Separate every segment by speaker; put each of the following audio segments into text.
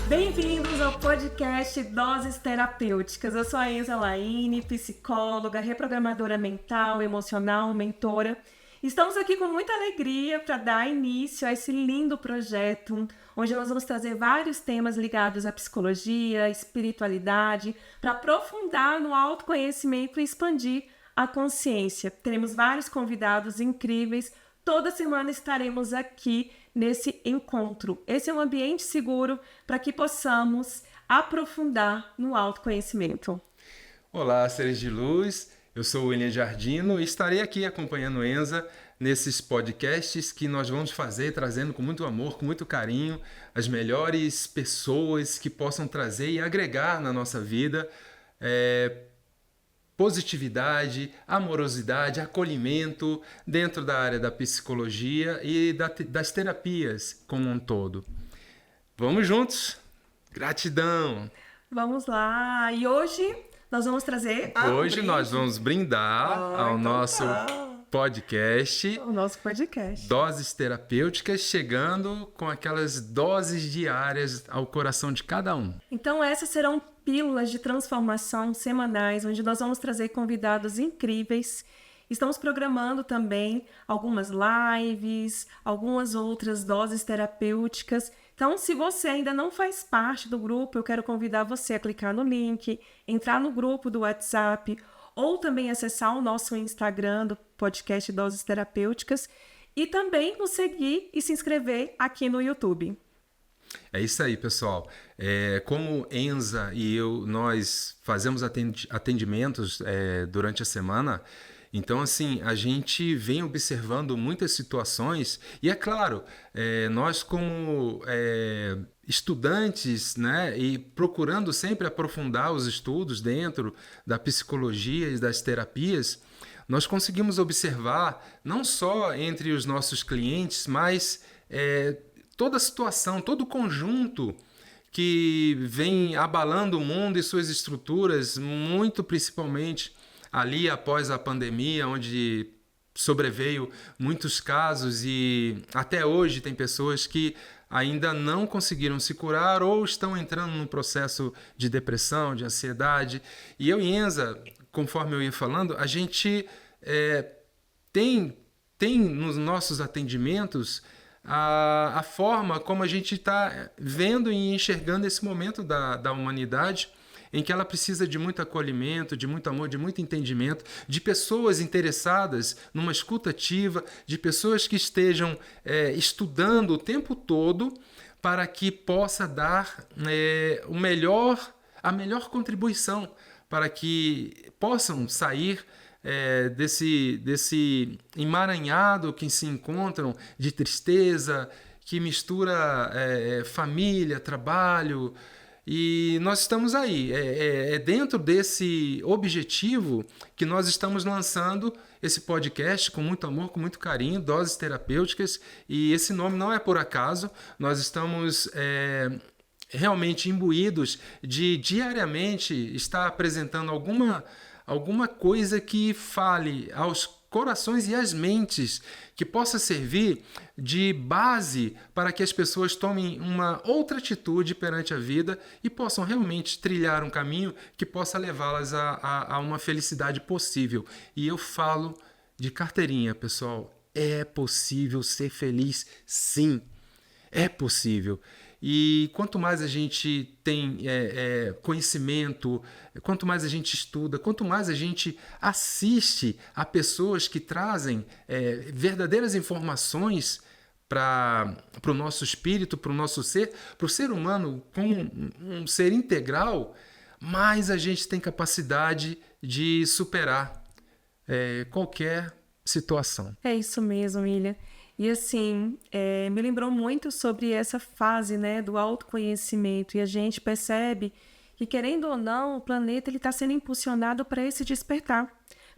Speaker 1: Bem-vindos ao podcast Doses Terapêuticas. Eu sou a Enza Laine, psicóloga, reprogramadora mental, emocional, mentora. Estamos aqui com muita alegria para dar início a esse lindo projeto, onde nós vamos trazer vários temas ligados à psicologia, espiritualidade, para aprofundar no autoconhecimento e expandir a consciência. Teremos vários convidados incríveis. Toda semana estaremos aqui nesse encontro. Esse é um ambiente seguro para que possamos aprofundar no autoconhecimento.
Speaker 2: Olá, seres de luz. Eu sou o William Giardino e estarei aqui acompanhando Enza nesses podcasts que nós vamos fazer, trazendo com muito amor, com muito carinho, as melhores pessoas que possam trazer e agregar na nossa vida positividade, amorosidade, acolhimento dentro da área da psicologia e das terapias como um todo. Vamos juntos! Gratidão!
Speaker 1: Vamos lá! E hoje nós vamos trazer...
Speaker 2: Hoje nós vamos brindar ao nosso podcast.
Speaker 1: O nosso podcast.
Speaker 2: Doses terapêuticas, chegando com aquelas doses diárias ao coração de cada um.
Speaker 1: Então essas serão pílulas de transformação semanais, onde nós vamos trazer convidados incríveis. Estamos programando também algumas lives, algumas outras doses terapêuticas. Então, se você ainda não faz parte do grupo, eu quero convidar você a clicar no link, entrar no grupo do WhatsApp, ou também acessar o nosso Instagram do podcast Doses Terapêuticas e também nos seguir e se inscrever aqui no YouTube.
Speaker 2: É isso aí, pessoal. Como Enza e eu, nós fazemos atendimentos durante a semana, então, assim, a gente vem observando muitas situações e, é claro, nós como estudantes, né, e procurando sempre aprofundar os estudos dentro da psicologia e das terapias, nós conseguimos observar, não só entre os nossos clientes, mas toda a situação, todo o conjunto que vem abalando o mundo e suas estruturas, muito principalmente ali após a pandemia, onde sobreveio muitos casos e até hoje tem pessoas que ainda não conseguiram se curar ou estão entrando num processo de depressão, de ansiedade. E eu e Enza, conforme eu ia falando, a gente tem nos nossos atendimentos a forma como a gente está vendo e enxergando esse momento da humanidade, em que ela precisa de muito acolhimento, de muito amor, de muito entendimento, de pessoas interessadas numa escuta ativa, de pessoas que estejam estudando o tempo todo para que possa dar a melhor contribuição, para que possam sair desse emaranhado que se encontram de tristeza, que mistura família, trabalho. E nós estamos aí, dentro desse objetivo que nós estamos lançando esse podcast com muito amor, com muito carinho, Doses Terapêuticas, e esse nome não é por acaso. Nós estamos realmente imbuídos de diariamente estar apresentando alguma coisa que fale aos corações e às mentes, que possa servir de base para que as pessoas tomem uma outra atitude perante a vida e possam realmente trilhar um caminho que possa levá-las a uma felicidade possível. E eu falo de carteirinha, pessoal, é possível ser feliz, sim, é possível. E quanto mais a gente tem conhecimento, quanto mais a gente estuda, quanto mais a gente assiste a pessoas que trazem verdadeiras informações para o nosso espírito, para o nosso ser, para o ser humano como um ser integral, mais a gente tem capacidade de superar qualquer situação.
Speaker 1: É isso mesmo, William. E assim, me lembrou muito sobre essa fase, né, do autoconhecimento. E a gente percebe que, querendo ou não, o planeta está sendo impulsionado para esse despertar,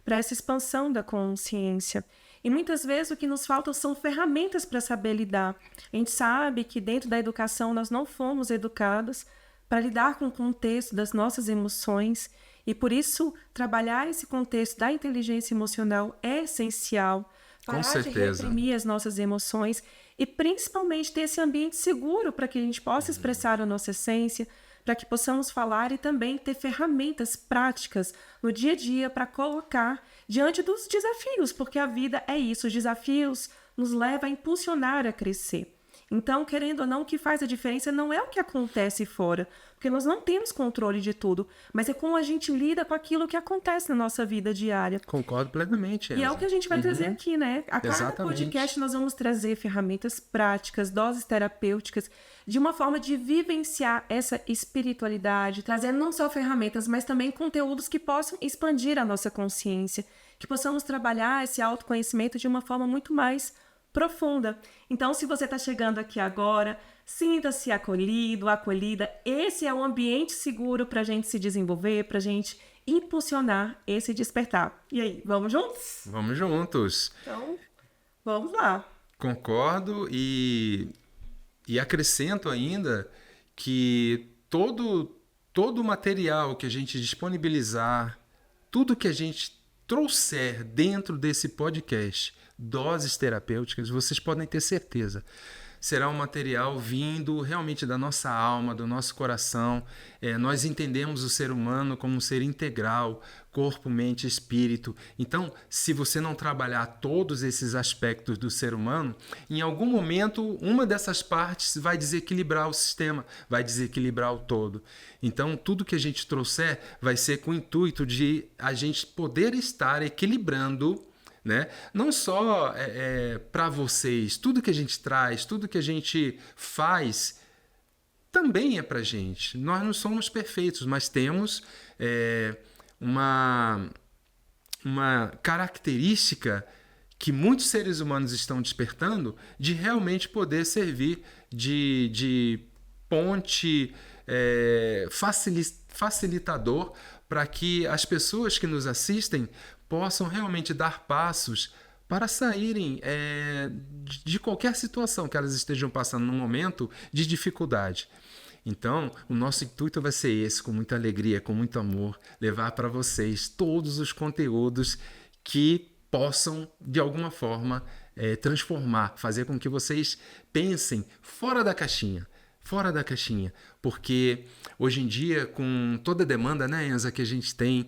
Speaker 1: para essa expansão da consciência. E muitas vezes o que nos falta são ferramentas para saber lidar. A gente sabe que dentro da educação nós não fomos educados para lidar com o contexto das nossas emoções. E por isso, trabalhar esse contexto da inteligência emocional é essencial
Speaker 2: Com
Speaker 1: parar de
Speaker 2: certeza.
Speaker 1: reprimir as nossas emoções e principalmente ter esse ambiente seguro para que a gente possa expressar a nossa essência, para que possamos falar e também ter ferramentas práticas no dia a dia para colocar diante dos desafios, porque a vida é isso, os desafios nos levam a impulsionar a crescer. Então, querendo ou não, o que faz a diferença não é o que acontece fora, porque nós não temos controle de tudo, mas é como a gente lida com aquilo que acontece na nossa vida diária.
Speaker 2: Concordo plenamente, Enza.
Speaker 1: E é o que a gente vai trazer aqui, né? A cada
Speaker 2: Exatamente.
Speaker 1: podcast nós vamos trazer ferramentas práticas, doses terapêuticas, de uma forma de vivenciar essa espiritualidade, trazendo não só ferramentas, mas também conteúdos que possam expandir a nossa consciência, que possamos trabalhar esse autoconhecimento de uma forma muito mais profunda. Então, se você está chegando aqui agora, sinta-se acolhido, acolhida. Esse é um ambiente seguro para a gente se desenvolver, para a gente impulsionar esse despertar. E aí, vamos juntos?
Speaker 2: Vamos juntos.
Speaker 1: Então, vamos lá.
Speaker 2: Concordo e acrescento ainda que todo o material que a gente disponibilizar, tudo que a gente trouxer dentro desse podcast, Doses Terapêuticas, vocês podem ter certeza, será um material vindo realmente da nossa alma, do nosso coração. Nós entendemos o ser humano como um ser integral, corpo, mente, espírito. Então, se você não trabalhar todos esses aspectos do ser humano, em algum momento, uma dessas partes vai desequilibrar o sistema, vai desequilibrar o todo. Então, tudo que a gente trouxer vai ser com o intuito de a gente poder estar equilibrando, né? Não só para vocês, tudo que a gente traz, tudo que a gente faz, também é para a gente. Nós não somos perfeitos, mas temos uma característica que muitos seres humanos estão despertando de realmente poder servir de ponte facilitador para que as pessoas que nos assistem possam realmente dar passos para saírem de qualquer situação que elas estejam passando num momento de dificuldade. Então, o nosso intuito vai ser esse, com muita alegria, com muito amor, levar para vocês todos os conteúdos que possam, de alguma forma, transformar, fazer com que vocês pensem fora da caixinha, porque hoje em dia, com toda a demanda, né, Enza, que a gente tem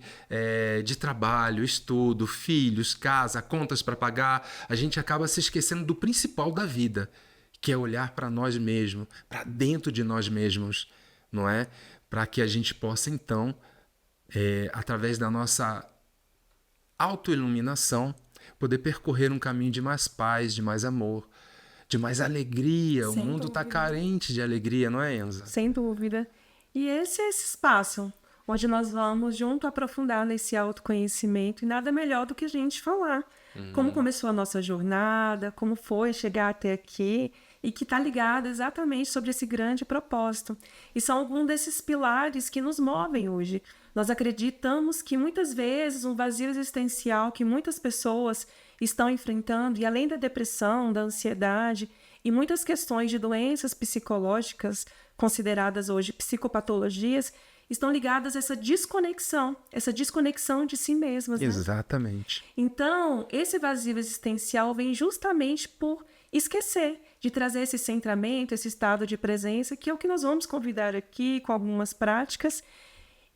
Speaker 2: de trabalho, estudo, filhos, casa, contas para pagar, a gente acaba se esquecendo do principal da vida, que é olhar para nós mesmos, para dentro de nós mesmos, não é? Para que a gente possa, então, através da nossa autoiluminação, poder percorrer um caminho de mais paz, de mais amor, de mais alegria. O mundo está carente de alegria, não é, Enza?
Speaker 1: Sem dúvida. E esse é esse espaço onde nós vamos junto aprofundar nesse autoconhecimento, e nada melhor do que a gente falar como começou a nossa jornada, como foi chegar até aqui, e que está ligado exatamente sobre esse grande propósito. E são alguns desses pilares que nos movem hoje. Nós acreditamos que muitas vezes um vazio existencial que muitas pessoas estão enfrentando, e além da depressão, da ansiedade e muitas questões de doenças psicológicas consideradas hoje psicopatologias, estão ligadas a essa desconexão de si mesmas. Né?
Speaker 2: Exatamente.
Speaker 1: Então, esse vazio existencial vem justamente por esquecer de trazer esse centramento, esse estado de presença, que é o que nós vamos convidar aqui com algumas práticas,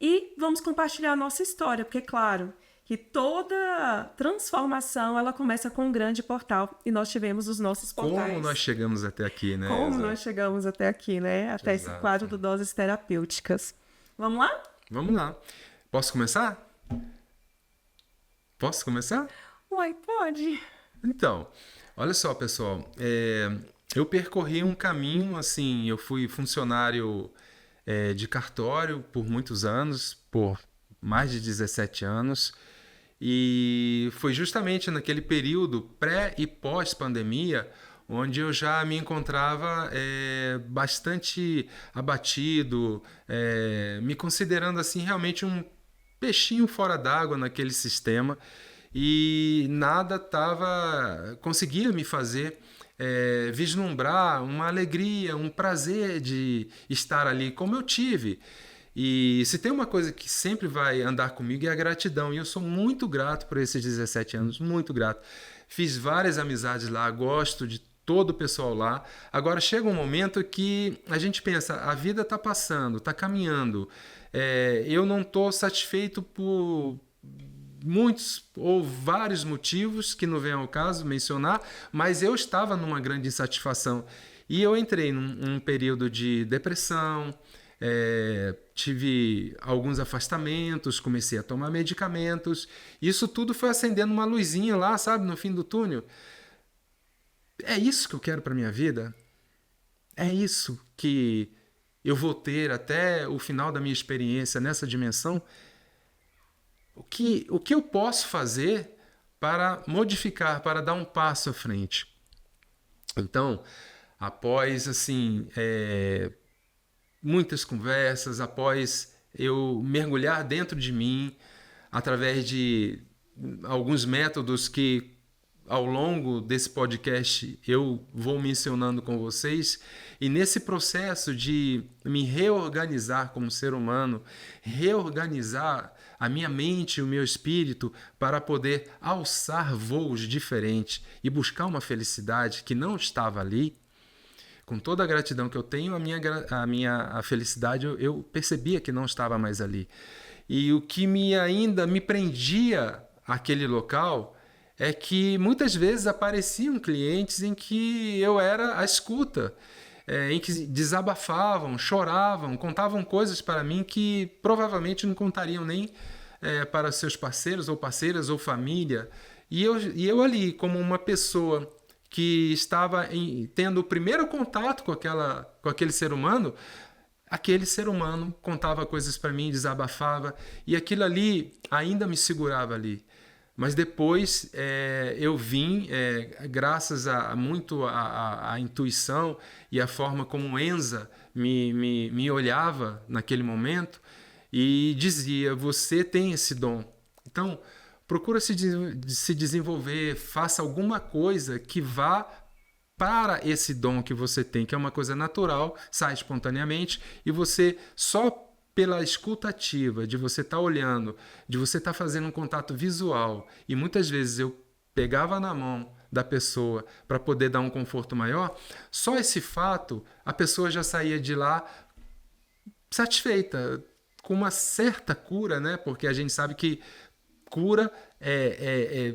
Speaker 1: e vamos compartilhar a nossa história, porque, claro, que toda transformação ela começa com um grande portal, e nós tivemos os nossos portais.
Speaker 2: Como nós chegamos até aqui, né?
Speaker 1: Como nós chegamos até aqui, né? Até esse quadro do Doses Terapêuticas. Vamos lá?
Speaker 2: Vamos lá. Posso começar? Posso começar?
Speaker 1: Uai, pode.
Speaker 2: Então, olha só, pessoal. Eu percorri um caminho, assim, eu fui funcionário de cartório por muitos anos, por mais de 17 anos, e foi justamente naquele período pré e pós-pandemia onde eu já me encontrava bastante abatido, me considerando assim realmente um peixinho fora d'água naquele sistema, e nada conseguia me fazer vislumbrar uma alegria, um prazer de estar ali como eu tive. E se tem uma coisa que sempre vai andar comigo é a gratidão, e eu sou muito grato por esses 17 anos, muito grato. fiz várias amizades lá, gosto de todo o pessoal lá. Agora chega um momento que a gente pensa, a vida está passando, está caminhando. Eu não estou satisfeito por muitos ou vários motivos que não vem ao caso mencionar, mas eu estava numa grande insatisfação. E eu entrei num período de depressão, tive alguns afastamentos, comecei a tomar medicamentos. Isso tudo foi acendendo uma luzinha lá, sabe, no fim do túnel. É isso que eu quero para minha vida? É isso que eu vou ter até o final da minha experiência nessa dimensão? O que eu posso fazer para modificar, para dar um passo à frente? Então, após assim, muitas conversas, após eu mergulhar dentro de mim, através de alguns métodos que ao longo desse podcast eu vou mencionando com vocês, e nesse processo de me reorganizar como ser humano, reorganizar a minha mente e o meu espírito para poder alçar voos diferentes e buscar uma felicidade que não estava ali, com toda a gratidão que eu tenho, a felicidade eu percebia que não estava mais ali. E o que ainda me prendia àquele local é que muitas vezes apareciam clientes em que eu era a escuta, em que desabafavam, choravam, contavam coisas para mim que provavelmente não contariam nem para seus parceiros ou parceiras ou família. E eu ali, como uma pessoa que estava tendo o primeiro contato com aquele ser humano, aquele ser humano contava coisas para mim, desabafava, e aquilo ali ainda me segurava ali. Mas depois eu vim, graças muito à intuição e à forma como Enza me olhava naquele momento e dizia, você tem esse dom. Então, procura se desenvolver, faça alguma coisa que vá para esse dom que você tem, que é uma coisa natural, sai espontaneamente, e você só pela escuta ativa, de você estar olhando, de você estar fazendo um contato visual, e muitas vezes eu pegava na mão da pessoa para poder dar um conforto maior, só esse fato, a pessoa já saía de lá satisfeita, com uma certa cura, né? Porque a gente sabe que cura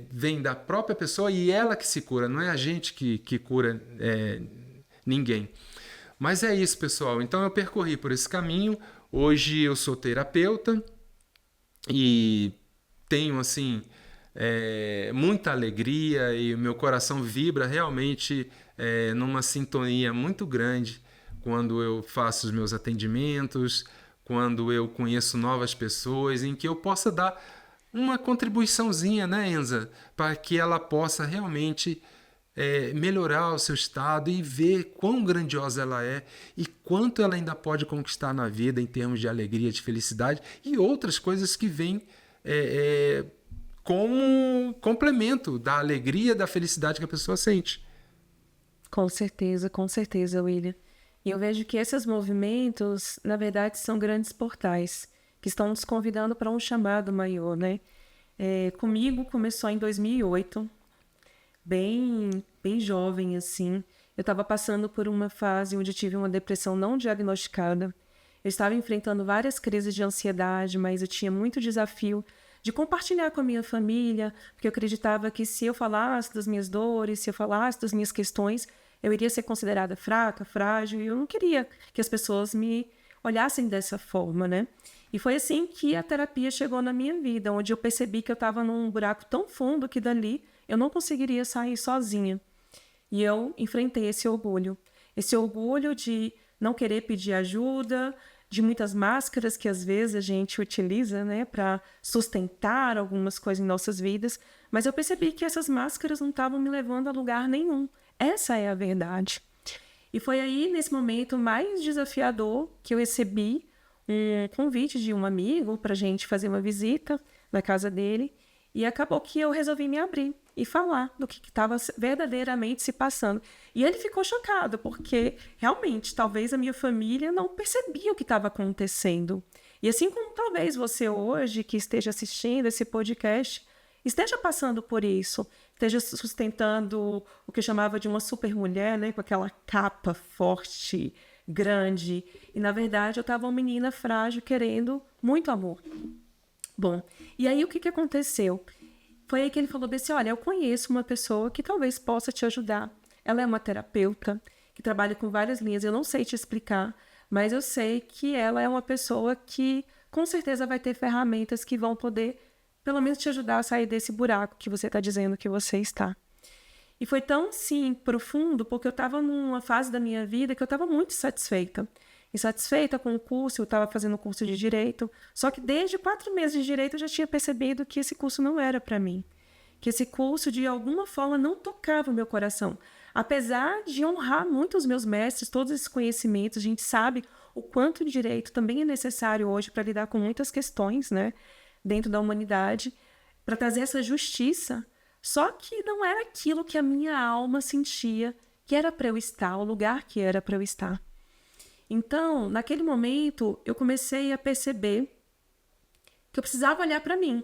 Speaker 2: vem da própria pessoa e ela que se cura, não é a gente que cura ninguém. Mas é isso, pessoal. Então eu percorri por esse caminho. Hoje eu sou terapeuta e tenho assim muita alegria e o meu coração vibra realmente numa sintonia muito grande quando eu faço os meus atendimentos, quando eu conheço novas pessoas, em que eu possa dar uma contribuiçãozinha, né, Enza, para que ela possa realmente melhorar o seu estado e ver quão grandiosa ela é e quanto ela ainda pode conquistar na vida em termos de alegria, de felicidade e outras coisas que vêm como complemento da alegria, da felicidade que a pessoa sente.
Speaker 1: Com certeza, William. E eu vejo que esses movimentos, na verdade, são grandes portais que estão nos convidando para um chamado maior, né? Comigo começou em 2008, bem jovem, assim. Eu estava passando por uma fase onde tive uma depressão não diagnosticada. Eu estava enfrentando várias crises de ansiedade, mas eu tinha muito desafio de compartilhar com a minha família, porque eu acreditava que se eu falasse das minhas dores, se eu falasse das minhas questões, eu iria ser considerada fraca, frágil, e eu não queria que as pessoas me olhassem dessa forma, né? E foi assim que a terapia chegou na minha vida, onde eu percebi que eu estava num buraco tão fundo que dali eu não conseguiria sair sozinha. E eu enfrentei esse orgulho de não querer pedir ajuda, de muitas máscaras que às vezes a gente utiliza, né, para sustentar algumas coisas em nossas vidas, mas eu percebi que essas máscaras não estavam me levando a lugar nenhum. Essa é a verdade. E foi aí, nesse momento mais desafiador, que eu recebi um convite de um amigo para a gente fazer uma visita na casa dele, e acabou que eu resolvi me abrir e falar do que estava verdadeiramente se passando. E ele ficou chocado, porque realmente, talvez a minha família não percebia o que estava acontecendo. E assim como talvez você hoje, que esteja assistindo esse podcast, esteja passando por isso, esteja sustentando o que eu chamava de uma super mulher, né? Com aquela capa forte, grande. E, na verdade, eu estava uma menina frágil, querendo muito amor. Bom, e aí o que aconteceu? Foi aí que ele falou assim, olha, eu conheço uma pessoa que talvez possa te ajudar. Ela é uma terapeuta que trabalha com várias linhas. Eu não sei te explicar, mas eu sei que ela é uma pessoa que com certeza vai ter ferramentas que vão poder, pelo menos, te ajudar a sair desse buraco que você está dizendo que você está. E foi tão, sim, profundo, porque eu estava numa fase da minha vida que eu estava muito insatisfeita. Insatisfeita com o curso, eu estava fazendo curso de Direito, só que desde 4 meses de Direito eu já tinha percebido que esse curso não era para mim. Que esse curso, de alguma forma, não tocava o meu coração. Apesar de honrar muito os meus mestres, todos esses conhecimentos, a gente sabe o quanto o direito também é necessário hoje para lidar com muitas questões, né, dentro da humanidade, para trazer essa justiça. Só que não era aquilo que a minha alma sentia que era para eu estar, o lugar que era para eu estar. Então, naquele momento, eu comecei a perceber que eu precisava olhar para mim.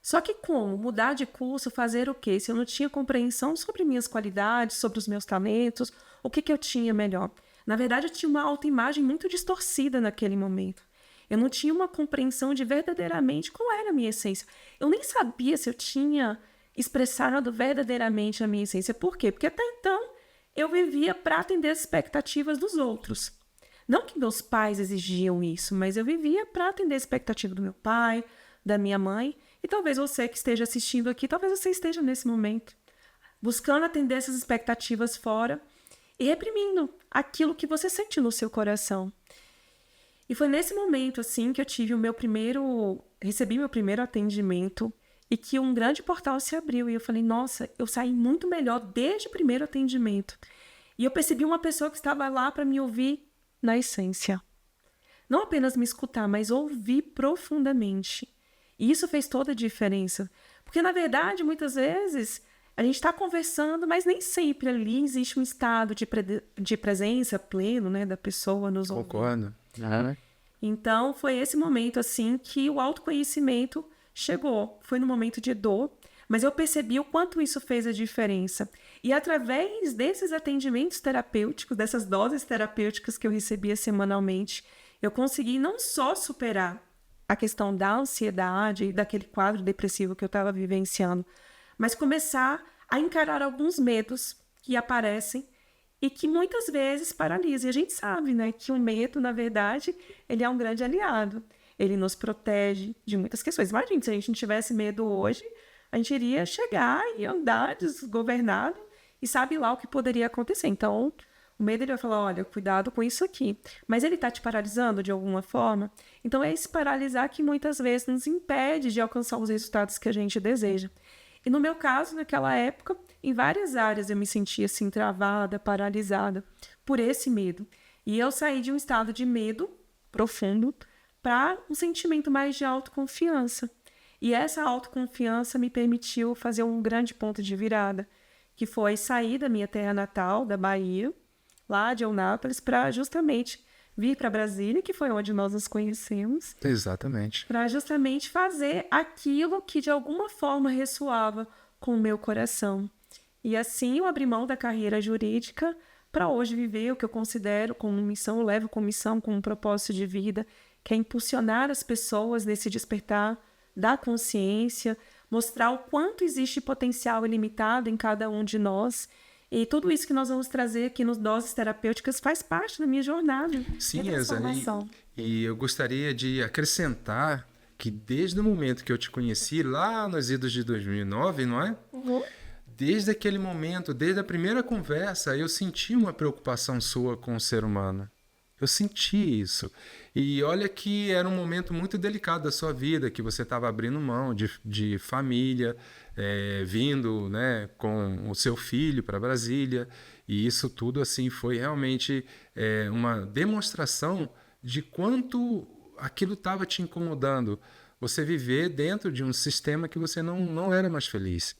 Speaker 1: Só que como? Mudar de curso, fazer o quê? Se eu não tinha compreensão sobre minhas qualidades, sobre os meus talentos, o que eu tinha melhor? Na verdade, eu tinha uma autoimagem muito distorcida naquele momento. Eu não tinha uma compreensão de verdadeiramente qual era a minha essência. Eu nem sabia se eu tinha expressado verdadeiramente a minha essência. Por quê? Porque até então eu vivia para atender as expectativas dos outros. Não que meus pais exigiam isso, mas eu vivia para atender a expectativa do meu pai, da minha mãe. E talvez você que esteja assistindo aqui, talvez você esteja nesse momento, buscando atender essas expectativas fora e reprimindo aquilo que você sente no seu coração. E foi nesse momento, assim, que eu recebi meu primeiro atendimento e que um grande portal se abriu. E eu falei, nossa, eu saí muito melhor desde o primeiro atendimento. E eu percebi uma pessoa que estava lá para me ouvir na essência. Não apenas me escutar, mas ouvir profundamente. E isso fez toda a diferença. Porque, na verdade, muitas vezes, a gente está conversando, mas nem sempre ali existe um estado de presença pleno, né, da pessoa nos ouvindo.
Speaker 2: Concordo.
Speaker 1: Então, foi esse momento, assim, que o autoconhecimento chegou. Foi no momento de dor, mas eu percebi o quanto isso fez a diferença. E através desses atendimentos terapêuticos, dessas doses terapêuticas que eu recebia semanalmente, eu consegui não só superar a questão da ansiedade e daquele quadro depressivo que eu estava vivenciando, mas começar a encarar alguns medos que aparecem e que muitas vezes paralisam. E a gente sabe, né, que o medo, na verdade, ele é um grande aliado. Ele nos protege de muitas questões. Imagina, se a gente não tivesse medo hoje, a gente iria chegar e andar desgovernado e sabe lá o que poderia acontecer. Então, o medo, ele vai falar, olha, cuidado com isso aqui. Mas ele está te paralisando de alguma forma? Então, é esse paralisar que muitas vezes nos impede de alcançar os resultados que a gente deseja. E no meu caso, naquela época, em várias áreas eu me sentia assim, travada, paralisada por esse medo. E eu saí de um estado de medo profundo para um sentimento mais de autoconfiança. E essa autoconfiança me permitiu fazer um grande ponto de virada, que foi sair da minha terra natal, da Bahia, lá de Eunápolis, para justamente vir para Brasília, que foi onde nós nos conhecemos.
Speaker 2: Exatamente.
Speaker 1: Para justamente fazer aquilo que de alguma forma ressoava com o meu coração. E assim eu abri mão da carreira jurídica para hoje viver o que eu considero como missão, eu levo como missão, como um propósito de vida, que é impulsionar as pessoas nesse despertar da consciência, mostrar o quanto existe potencial ilimitado em cada um de nós. E tudo isso que nós vamos trazer aqui nos Doses Terapêuticas faz parte da minha jornada.
Speaker 2: Sim,
Speaker 1: de transformação.
Speaker 2: e eu gostaria de acrescentar que desde o momento que eu te conheci, lá nos idos de 2009, não é?
Speaker 1: Uhum.
Speaker 2: Desde aquele momento, desde a primeira conversa, eu senti uma preocupação sua com o ser humano. Eu senti isso. E olha que era um momento muito delicado da sua vida, que você estava abrindo mão de família, vindo, né, com o seu filho para Brasília. E isso tudo assim foi realmente uma demonstração de quanto aquilo estava te incomodando. Você viver dentro de um sistema que você não era mais feliz.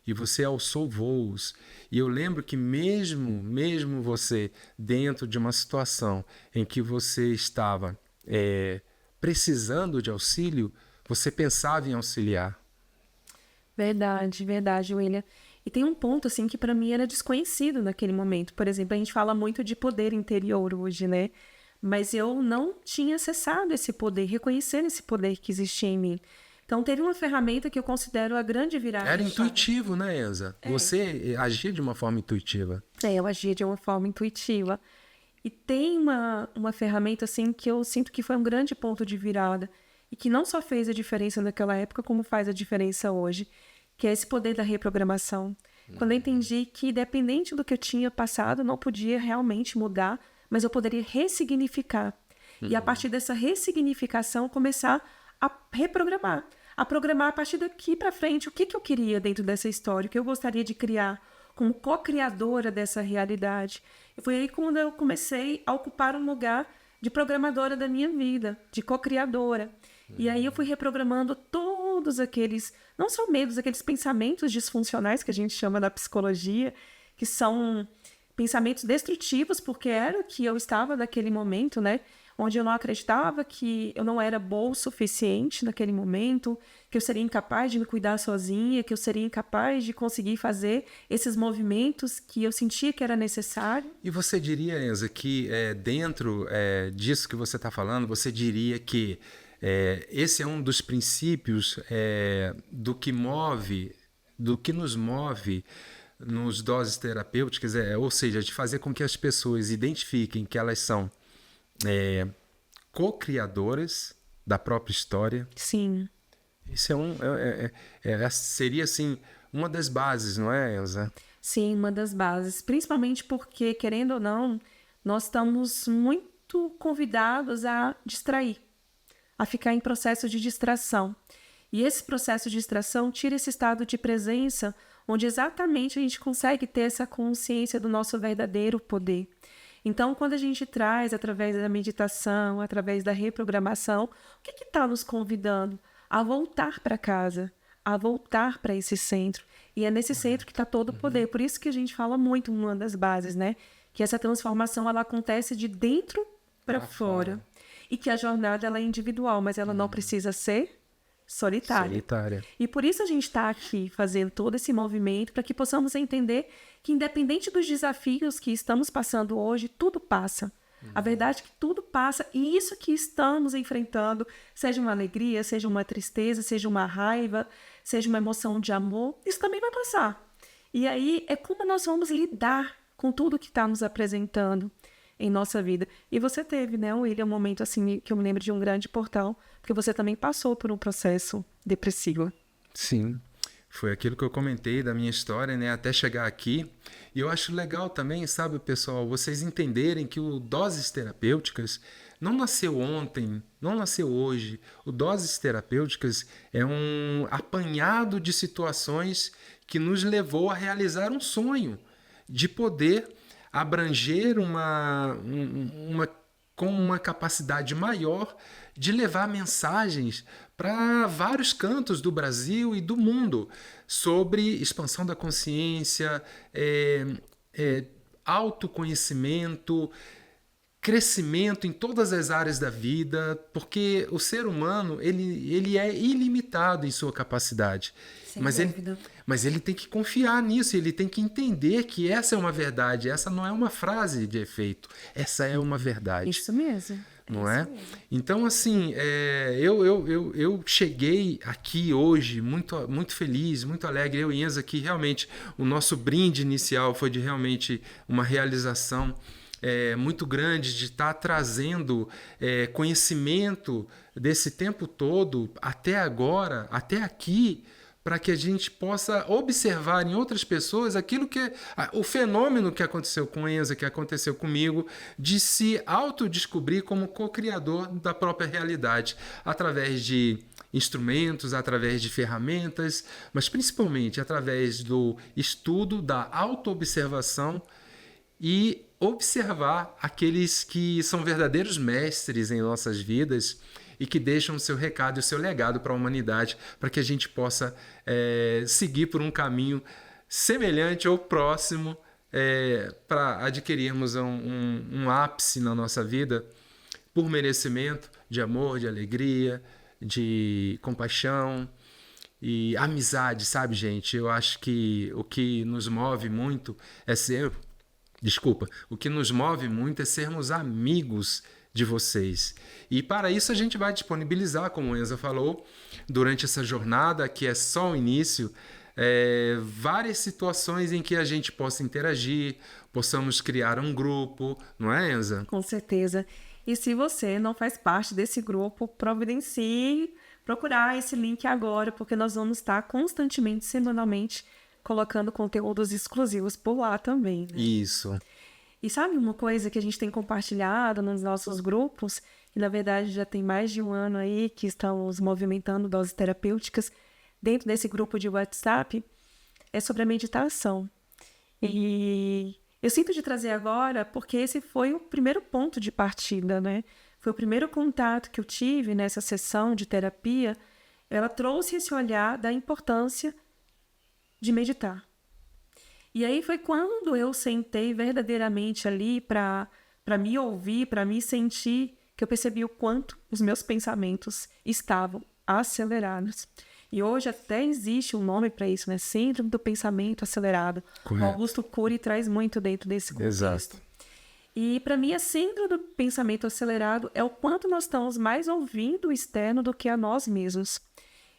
Speaker 2: E você alçou voos. E eu lembro que mesmo você, dentro de uma situação em que você estava precisando de auxílio, você pensava em auxiliar.
Speaker 1: Verdade, William. E tem um ponto, assim, que para mim era desconhecido naquele momento. Por exemplo, a gente fala muito de poder interior hoje, né? Mas eu não tinha acessado esse poder, reconhecendo esse poder que existia em mim. Então, teve uma ferramenta que eu considero a grande virada.
Speaker 2: Era intuitivo, né, Enza? Você agia de uma forma intuitiva.
Speaker 1: Eu agia de uma forma intuitiva. E tem uma ferramenta, assim, que eu sinto que foi um grande ponto de virada. E que não só fez a diferença naquela época, como faz a diferença hoje. Que é esse poder da reprogramação. Quando eu entendi que, independente do que eu tinha passado, não podia realmente mudar, mas eu poderia ressignificar. E a partir dessa ressignificação, começar a reprogramar. A programar a partir daqui para frente o que eu queria dentro dessa história, o que eu gostaria de criar como co-criadora dessa realidade. E foi aí quando eu comecei a ocupar um lugar de programadora da minha vida, de co-criadora. E aí eu fui reprogramando todos aqueles, não só medos, aqueles pensamentos disfuncionais que a gente chama na psicologia, que são pensamentos destrutivos, porque era o que eu estava naquele momento, né? Onde eu não acreditava que eu não era boa o suficiente naquele momento, que eu seria incapaz de me cuidar sozinha, que eu seria incapaz de conseguir fazer esses movimentos que eu sentia que era necessário.
Speaker 2: E você diria, Enza, que dentro disso que você está falando, você diria que esse é um dos princípios do que nos move nos doses terapêuticas, ou seja, de fazer com que as pessoas identifiquem que elas são co-criadoras da própria história.
Speaker 1: Sim.
Speaker 2: Isso seria assim uma das bases, não é, Elza?
Speaker 1: Sim, uma das bases. Principalmente porque, querendo ou não, nós estamos muito convidados a distrair, a ficar em processo de distração. E esse processo de distração tira esse estado de presença onde exatamente a gente consegue ter essa consciência do nosso verdadeiro poder. Então, quando a gente traz, através da meditação, através da reprogramação, o que está nos convidando? A voltar para casa, a voltar para esse centro. E é nesse centro que está todo o poder. Por isso que a gente fala muito, uma das bases, né? Que essa transformação ela acontece de dentro para fora. E que a jornada ela é individual, mas ela não precisa ser solitária. E por isso a gente está aqui fazendo todo esse movimento para que possamos entender que, independente dos desafios que estamos passando hoje, tudo passa. A verdade é que tudo passa e isso que estamos enfrentando, seja uma alegria, seja uma tristeza, seja uma raiva, seja uma emoção de amor, isso também vai passar. E aí é como nós vamos lidar com tudo que está nos apresentando em nossa vida. E você teve, né, William, um momento assim que eu me lembro de um grande portal, porque você também passou por um processo depressivo.
Speaker 2: Sim, foi aquilo que eu comentei da minha história, né, até chegar aqui. E eu acho legal também, sabe, pessoal, vocês entenderem que o Doses Terapêuticas não nasceu ontem, não nasceu hoje. O Doses Terapêuticas é um apanhado de situações que nos levou a realizar um sonho de poder abranger com uma capacidade maior de levar mensagens para vários cantos do Brasil e do mundo sobre expansão da consciência, autoconhecimento, crescimento em todas as áreas da vida, porque o ser humano ele é ilimitado em sua capacidade. Mas ele tem que confiar nisso, ele tem que entender que essa é uma verdade, essa não é uma frase de efeito, essa é uma verdade.
Speaker 1: Isso mesmo.
Speaker 2: Não é? Então, assim, eu cheguei aqui hoje muito, muito feliz, muito alegre, eu e Enza, que realmente o nosso brinde inicial foi de realmente uma realização muito grande de estar trazendo conhecimento desse tempo todo até agora, até aqui, para que a gente possa observar em outras pessoas aquilo que o fenômeno que aconteceu com Enza, que aconteceu comigo, de se autodescobrir como co-criador da própria realidade, através de instrumentos, através de ferramentas, mas principalmente através do estudo, da autoobservação e observar aqueles que são verdadeiros mestres em nossas vidas e que deixam o seu recado e o seu legado para a humanidade, para que a gente possa seguir por um caminho semelhante ou próximo para adquirirmos um ápice na nossa vida por merecimento de amor, de alegria, de compaixão e amizade, sabe, gente? Eu acho que o que nos move muito é ser... Desculpa. O que nos move muito é sermos amigos de vocês. E para isso a gente vai disponibilizar, como o Enza falou, durante essa jornada, que é só o início, várias situações em que a gente possa interagir, possamos criar um grupo, não é, Enza?
Speaker 1: Com certeza. E se você não faz parte desse grupo, providencie procurar esse link agora, porque nós vamos estar constantemente, semanalmente, colocando conteúdos exclusivos por lá também, né?
Speaker 2: Isso.
Speaker 1: E sabe uma coisa que a gente tem compartilhado nos nossos grupos, que na verdade já tem mais de um ano aí que estamos movimentando doses terapêuticas dentro desse grupo de WhatsApp, é sobre a meditação. E eu sinto de trazer agora porque esse foi o primeiro ponto de partida, né? Foi o primeiro contato que eu tive nessa sessão de terapia. Ela trouxe esse olhar da importância de meditar. E aí foi quando eu sentei verdadeiramente ali para me ouvir, para me sentir, que eu percebi o quanto os meus pensamentos estavam acelerados. E hoje até existe um nome para isso, né? Síndrome do pensamento acelerado.
Speaker 2: Correto.
Speaker 1: O Augusto Cury traz muito dentro desse contexto.
Speaker 2: Exato.
Speaker 1: E para mim a síndrome do pensamento acelerado é o quanto nós estamos mais ouvindo o externo do que a nós mesmos.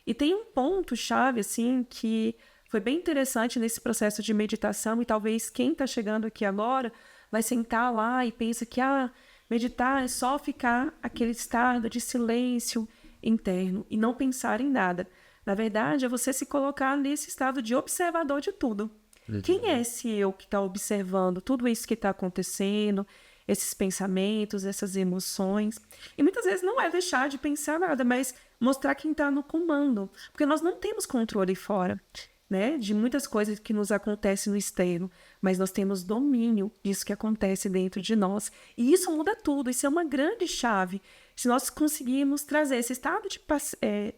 Speaker 1: E tem um ponto-chave, assim, que foi bem interessante nesse processo de meditação, e talvez quem está chegando aqui agora vai sentar lá e pensa que meditar é só ficar aquele estado de silêncio interno e não pensar em nada. Na verdade, é você se colocar nesse estado de observador de tudo. Quem é esse eu que está observando tudo isso que está acontecendo, esses pensamentos, essas emoções? E muitas vezes não é deixar de pensar nada, mas mostrar quem está no comando. Porque nós não temos controle fora, né, de muitas coisas que nos acontecem no externo, mas nós temos domínio disso que acontece dentro de nós. E isso muda tudo, isso é uma grande chave. Se nós conseguirmos trazer esse estado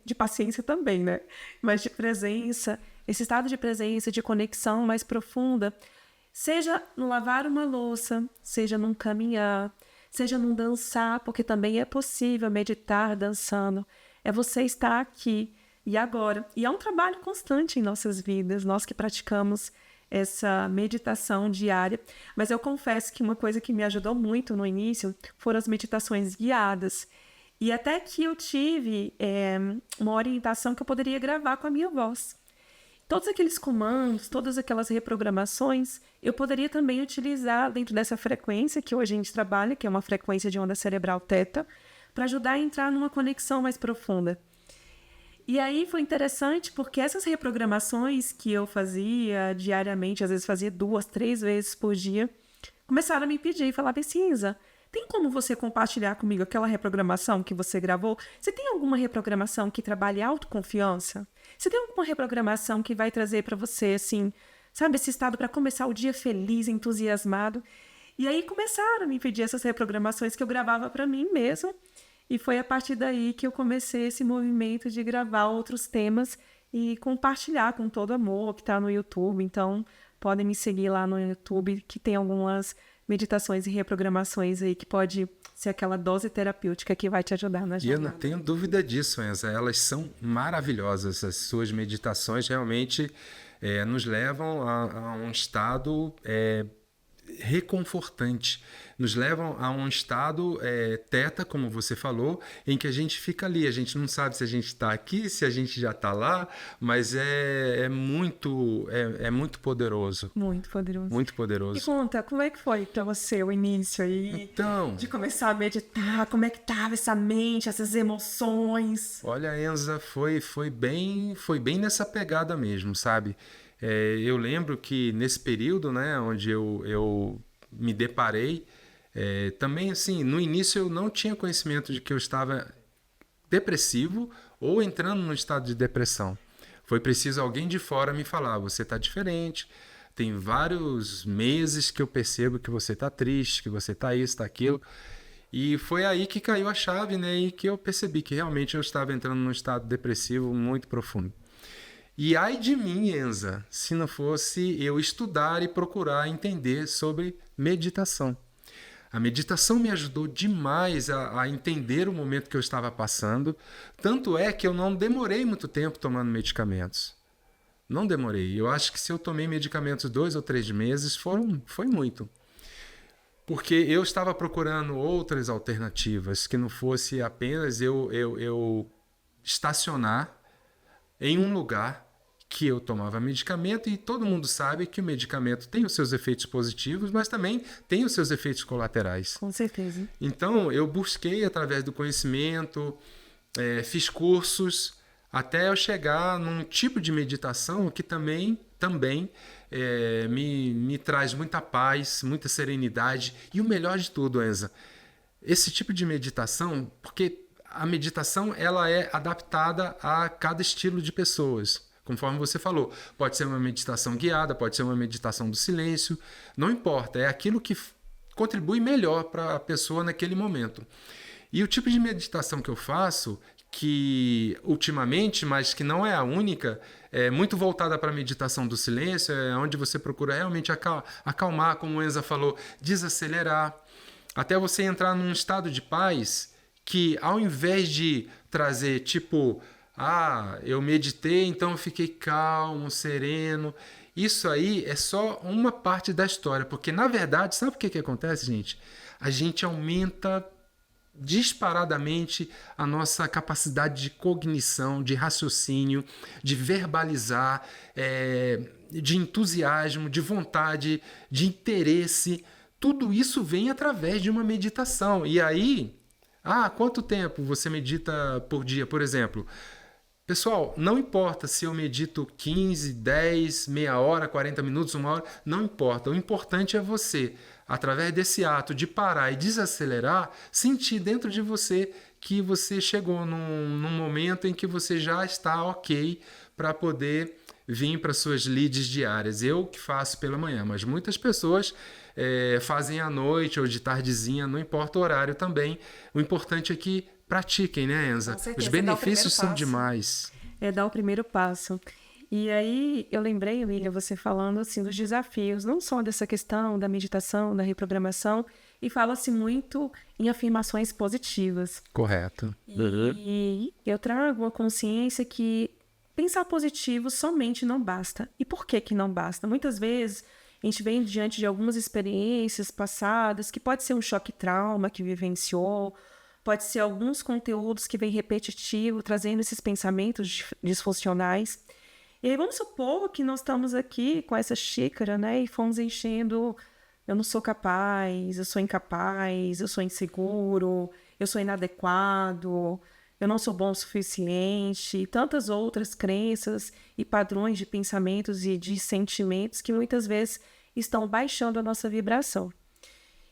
Speaker 1: de paciência também, né, mas de presença, esse estado de presença, de conexão mais profunda, seja no lavar uma louça, seja num caminhar, seja num dançar, porque também é possível meditar dançando. É você estar aqui e agora. E é um trabalho constante em nossas vidas, nós que praticamos essa meditação diária. Mas eu confesso que uma coisa que me ajudou muito no início foram as meditações guiadas. E até que eu tive uma orientação que eu poderia gravar com a minha voz. Todos aqueles comandos, todas aquelas reprogramações, eu poderia também utilizar dentro dessa frequência que hoje a gente trabalha, que é uma frequência de onda cerebral θ, para ajudar a entrar numa conexão mais profunda. E aí foi interessante porque essas reprogramações que eu fazia diariamente, às vezes fazia 2, 3 vezes por dia, começaram a me pedir e falar: Cinza, tem como você compartilhar comigo aquela reprogramação que você gravou? Você tem alguma reprogramação que trabalhe autoconfiança? Você tem alguma reprogramação que vai trazer para você, assim, sabe, esse estado para começar o dia feliz, entusiasmado? E aí começaram a me pedir essas reprogramações que eu gravava para mim mesma. E foi a partir daí que eu comecei esse movimento de gravar outros temas e compartilhar com todo amor, que está no YouTube. Então, podem me seguir lá no YouTube, que tem algumas meditações e reprogramações aí que pode ser aquela dose terapêutica que vai te ajudar na jornada.
Speaker 2: E eu não tenho dúvida disso, Enza. Elas são maravilhosas. As suas meditações realmente nos levam a um estado reconfortante, nos levam a um estado θ, como você falou, em que a gente fica ali, a gente não sabe se a gente está aqui, se a gente já está lá, mas é muito poderoso.
Speaker 1: Muito poderoso.
Speaker 2: Muito poderoso.
Speaker 1: E conta, como é que foi para você o início aí?
Speaker 2: Então,
Speaker 1: de começar a meditar, como é que estava essa mente, essas emoções?
Speaker 2: Olha, Enza, foi bem nessa pegada mesmo, sabe? Eu lembro que nesse período, né, onde eu me deparei, também assim, no início eu não tinha conhecimento de que eu estava depressivo ou entrando no estado de depressão. Foi preciso alguém de fora me falar: você está diferente, tem vários meses que eu percebo que você está triste, que você está isso, está aquilo. E foi aí que caiu a chave, né, e que eu percebi que realmente eu estava entrando num estado depressivo muito profundo. E ai de mim, Enza, se não fosse eu estudar e procurar entender sobre meditação. A meditação me ajudou demais a entender o momento que eu estava passando. Tanto é que eu não demorei muito tempo tomando medicamentos. Não demorei. Eu acho que se eu tomei medicamentos 2 ou 3 meses, foi muito. Porque eu estava procurando outras alternativas, que não fosse apenas eu estacionar em um lugar que eu tomava medicamento, e todo mundo sabe que o medicamento tem os seus efeitos positivos, mas também tem os seus efeitos colaterais.
Speaker 1: Com certeza.
Speaker 2: Então, eu busquei através do conhecimento, fiz cursos, até eu chegar num tipo de meditação que também me traz muita paz, muita serenidade. E o melhor de tudo, Enza, esse tipo de meditação, porque a meditação ela é adaptada a cada estilo de pessoas. Conforme você falou, pode ser uma meditação guiada, pode ser uma meditação do silêncio, não importa, é aquilo que contribui melhor para a pessoa naquele momento. E o tipo de meditação que eu faço, que ultimamente, mas que não é a única, é muito voltada para a meditação do silêncio, é onde você procura realmente acalmar, como o Enza falou, desacelerar, até você entrar num estado de paz que, ao invés de trazer tipo... eu meditei, então eu fiquei calmo, sereno. Isso aí é só uma parte da história, porque na verdade, sabe o que acontece, gente? A gente aumenta disparadamente a nossa capacidade de cognição, de raciocínio, de verbalizar, de entusiasmo, de vontade, de interesse. Tudo isso vem através de uma meditação. E aí, quanto tempo você medita por dia, por exemplo? Pessoal, não importa se eu medito 15, 10, meia hora, 40 minutos, 1 hora, não importa. O importante é você, através desse ato de parar e desacelerar, sentir dentro de você que você chegou num momento em que você já está ok para poder vir para suas leads diárias. Eu que faço pela manhã, mas muitas pessoas fazem à noite ou de tardezinha, não importa o horário também. O importante é que pratiquem, né, Enza? Os benefícios são demais.
Speaker 1: É dar o primeiro passo. E aí, eu lembrei, William, você falando assim dos desafios, não só dessa questão da meditação, da reprogramação, e fala-se muito em afirmações positivas.
Speaker 2: Correto.
Speaker 1: E eu trago a consciência que pensar positivo somente não basta. E por que não basta? Muitas vezes a gente vem diante de algumas experiências passadas, que pode ser um choque-trauma que vivenciou, pode ser alguns conteúdos que vêm repetitivo, trazendo esses pensamentos disfuncionais. E aí vamos supor que nós estamos aqui com essa xícara, né? E fomos enchendo, eu não sou capaz, eu sou incapaz, eu sou inseguro, eu sou inadequado, eu não sou bom o suficiente, e tantas outras crenças e padrões de pensamentos e de sentimentos que muitas vezes estão baixando a nossa vibração.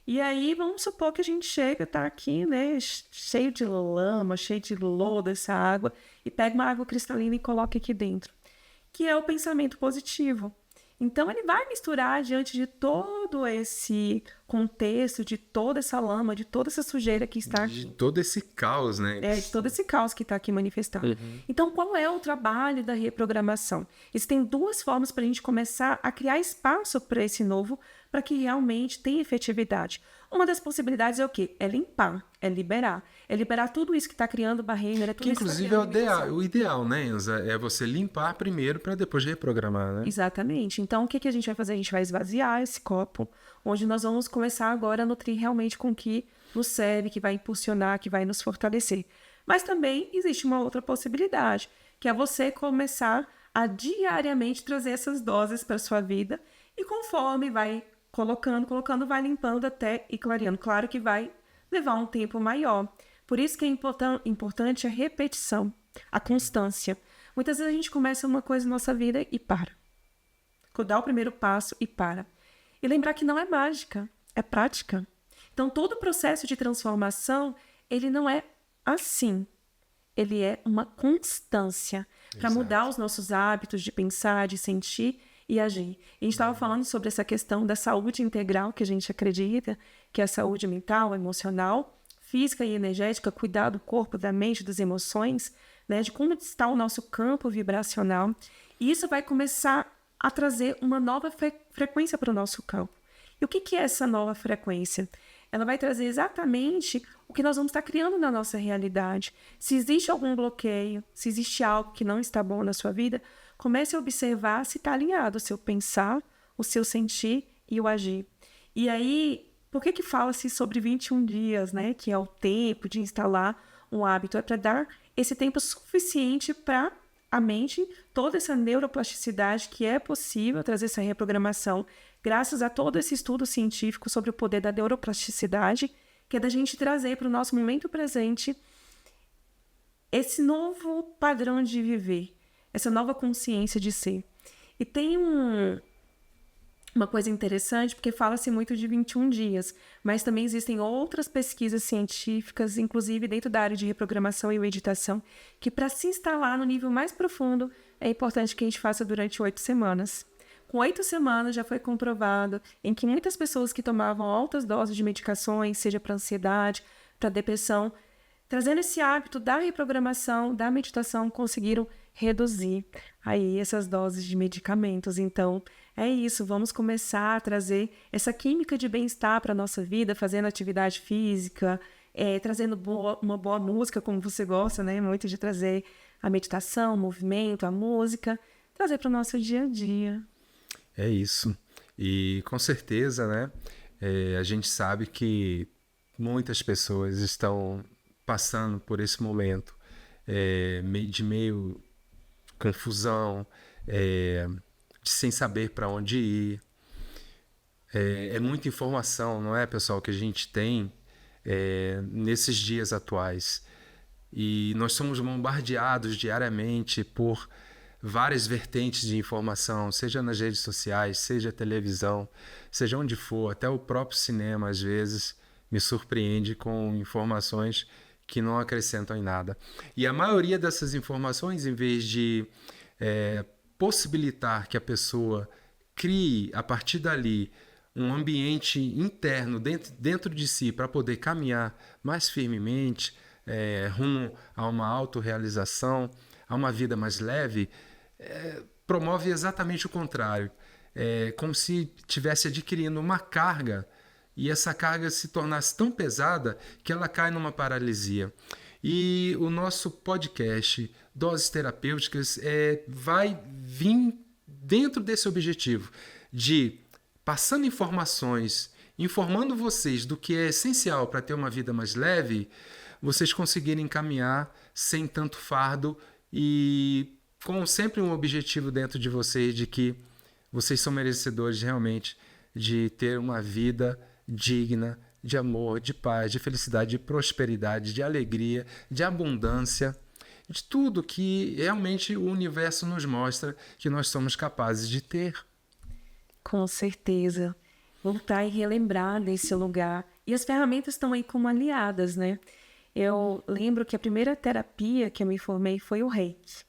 Speaker 1: E aí, vamos supor que a gente chega, tá aqui, né, cheio de lama, cheio de lodo, essa água, e pega uma água cristalina e coloca aqui dentro, que é o pensamento positivo. Então, ele vai misturar diante de todo esse contexto, de toda essa lama, de toda essa sujeira que está aqui.
Speaker 2: De todo esse caos, né?
Speaker 1: De todo esse caos que está aqui manifestado. Então, qual é o trabalho da reprogramação? Existem 2 formas para a gente começar a criar espaço para esse novo, para que realmente tenha efetividade. Uma das possibilidades é o quê? É limpar, é liberar tudo isso que está criando barreira.
Speaker 2: Que inclusive é o ideal, né, Enza? É você limpar primeiro para depois reprogramar, né?
Speaker 1: Exatamente. Então, o que a gente vai fazer? A gente vai esvaziar esse copo, onde nós vamos começar agora a nutrir realmente com o que nos serve, que vai impulsionar, que vai nos fortalecer. Mas também existe uma outra possibilidade, que é você começar a diariamente trazer essas doses para a sua vida, e conforme vai colocando, vai limpando até ir clareando. Claro que vai levar um tempo maior. Por isso que é importante a repetição, a constância. Muitas vezes a gente começa uma coisa na nossa vida e para. Dá o primeiro passo e para. E lembrar que não é mágica, é prática. Então, todo o processo de transformação, ele não é assim. Ele é uma constância para mudar os nossos hábitos de pensar, de sentir e agir. E a gente estava falando sobre essa questão da saúde integral, que a gente acredita, que é a saúde mental, emocional, física e energética, cuidar do corpo, da mente, das emoções, né, de como está o nosso campo vibracional. E isso vai começar a trazer uma nova frequência para o nosso campo. E o que é essa nova frequência? ela vai trazer exatamente o que nós vamos estar criando na nossa realidade. Se existe algum bloqueio, se existe algo que não está bom na sua vida, comece a observar se está alinhado o seu pensar, o seu sentir e o agir. E aí, por que fala-se sobre 21 dias, né? Que é o tempo de instalar um hábito? É para dar esse tempo suficiente para a mente, toda essa neuroplasticidade que é possível trazer essa reprogramação, graças a todo esse estudo científico sobre o poder da neuroplasticidade, que é da gente trazer para o nosso momento presente esse novo padrão de viver, essa nova consciência de ser. E tem uma coisa interessante, porque fala-se muito de 21 dias, mas também existem outras pesquisas científicas, inclusive dentro da área de reprogramação e meditação, que para se instalar no nível mais profundo, é importante que a gente faça durante 8 semanas. Com 8 semanas já foi comprovado em que muitas pessoas que tomavam altas doses de medicações, seja para ansiedade, para depressão, trazendo esse hábito da reprogramação, da meditação, conseguiram reduzir aí essas doses de medicamentos. Então, é isso, vamos começar a trazer essa química de bem-estar para a nossa vida, fazendo atividade física, trazendo uma boa música, como você gosta, né? Muito de trazer a meditação, o movimento, a música, trazer para o nosso dia a dia.
Speaker 2: É isso. E com certeza, né? A gente sabe que muitas pessoas estão passando por esse momento de meio confusão, sem saber para onde ir. É muita informação, não é, pessoal, que a gente tem nesses dias atuais. E nós somos bombardeados diariamente por várias vertentes de informação, seja nas redes sociais, seja televisão, seja onde for, até o próprio cinema, às vezes, me surpreende com informações que não acrescentam em nada. E a maioria dessas informações, em vez de possibilitar que a pessoa crie, a partir dali, um ambiente interno dentro de si para poder caminhar mais firmemente rumo a uma autorrealização, a uma vida mais leve, promove exatamente o contrário. Como se estivesse adquirindo uma carga e essa carga se tornasse tão pesada que ela cai numa paralisia. E o nosso podcast Doses Terapêuticas vai vir dentro desse objetivo de, passando informações, informando vocês do que é essencial para ter uma vida mais leve, vocês conseguirem caminhar sem tanto fardo e com sempre um objetivo dentro de vocês de que vocês são merecedores realmente de ter uma vida digna, de amor, de paz, de felicidade, de prosperidade, de alegria, de abundância, de tudo que realmente o universo nos mostra que nós somos capazes de ter.
Speaker 1: Com certeza. Voltar e relembrar desse lugar. E as ferramentas estão aí como aliadas, né? Eu lembro que a primeira terapia que eu me formei foi o Reiki.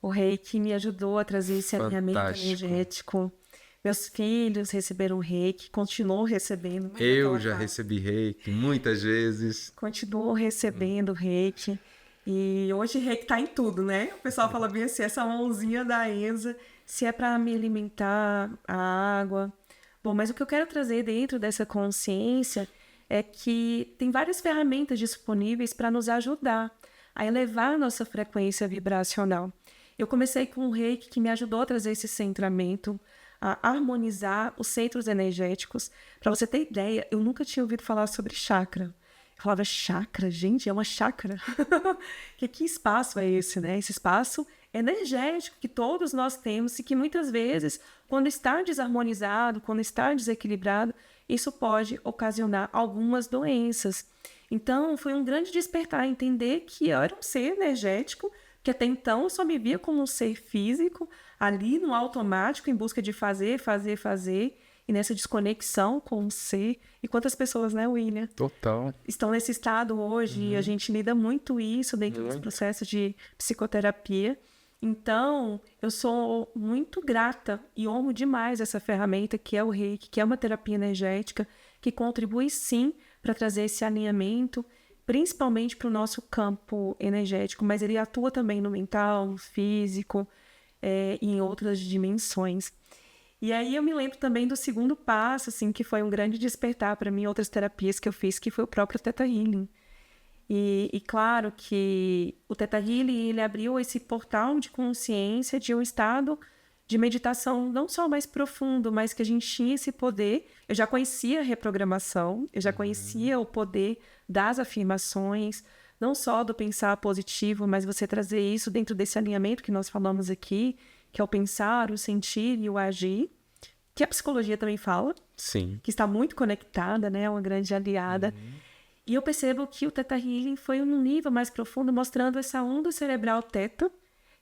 Speaker 1: O Reiki me ajudou a trazer esse alinhamento energético. Meus filhos receberam Reiki, continuam recebendo.
Speaker 2: Eu já recebi Reiki muitas vezes.
Speaker 1: Continuo recebendo Reiki. E hoje Reiki tá em tudo, né? O pessoal fala bem assim, essa mãozinha da Enza, se é para me alimentar, a água. Bom, mas o que eu quero trazer dentro dessa consciência é que tem várias ferramentas disponíveis para nos ajudar a elevar a nossa frequência vibracional. Eu comecei com o Reiki, que me ajudou a trazer esse centramento, a harmonizar os centros energéticos. Para você ter ideia, eu nunca tinha ouvido falar sobre chakra. Eu falava, chakra? Gente, é uma chácara? Que espaço é esse, né? Esse espaço energético que todos nós temos e que muitas vezes, quando está desarmonizado, quando está desequilibrado, isso pode ocasionar algumas doenças. Então, foi um grande despertar entender que eu era um ser energético, que até então eu só me via como um ser físico, ali no automático, em busca de fazer, e nessa desconexão com o ser. E quantas pessoas, né, William?
Speaker 2: Total.
Speaker 1: Estão nesse estado hoje, e a gente lida muito isso dentro dos processos de psicoterapia. Então, eu sou muito grata e amo demais essa ferramenta que é o Reiki, que é uma terapia energética, que contribui sim para trazer esse alinhamento, principalmente para o nosso campo energético, mas ele atua também no mental, no físico, e em outras dimensões. E aí eu me lembro também do segundo passo, assim, que foi um grande despertar para mim, outras terapias que eu fiz, que foi o próprio Theta Healing. E claro que o Theta Healing, ele abriu esse portal de consciência de um estado de meditação não só mais profundo, mas que a gente tinha esse poder. Eu já conhecia a reprogramação, eu já conhecia o poder das afirmações, não só do pensar positivo, mas você trazer isso dentro desse alinhamento que nós falamos aqui, que é o pensar, o sentir e o agir, que a psicologia também fala,
Speaker 2: Sim.
Speaker 1: que está muito conectada, né? É uma grande aliada. E eu percebo que o Theta Healing foi num nível mais profundo, mostrando essa onda cerebral teta,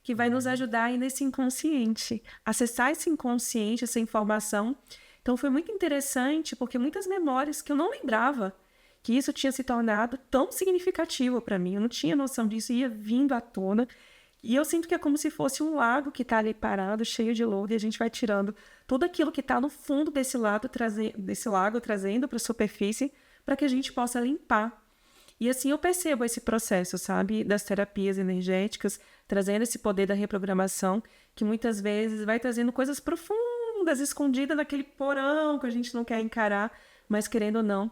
Speaker 1: que vai nos ajudar aí nesse inconsciente, acessar esse inconsciente, essa informação. Então foi muito interessante, porque muitas memórias que eu não lembrava, que isso tinha se tornado tão significativo para mim, eu não tinha noção disso, ia vindo à tona. E eu sinto que é como se fosse um lago que está ali parado, cheio de lodo, e a gente vai tirando tudo aquilo que está no fundo desse lago, trazendo para a superfície, para que a gente possa limpar. E assim eu percebo esse processo, sabe, das terapias energéticas, trazendo esse poder da reprogramação, que muitas vezes vai trazendo coisas profundas, escondidas naquele porão que a gente não quer encarar, mas querendo ou não,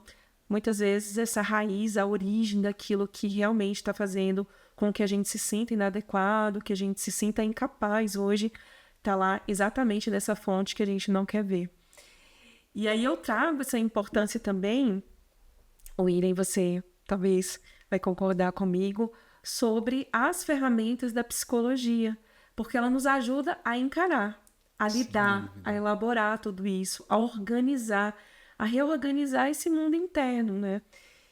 Speaker 1: muitas vezes essa raiz, a origem daquilo que realmente está fazendo com que a gente se sinta inadequado, que a gente se sinta incapaz hoje, está lá exatamente nessa fonte que a gente não quer ver. E aí eu trago essa importância também, William, você talvez vai concordar comigo, sobre as ferramentas da psicologia, porque ela nos ajuda a encarar, a lidar, a elaborar tudo isso, a organizar, a reorganizar esse mundo interno, né?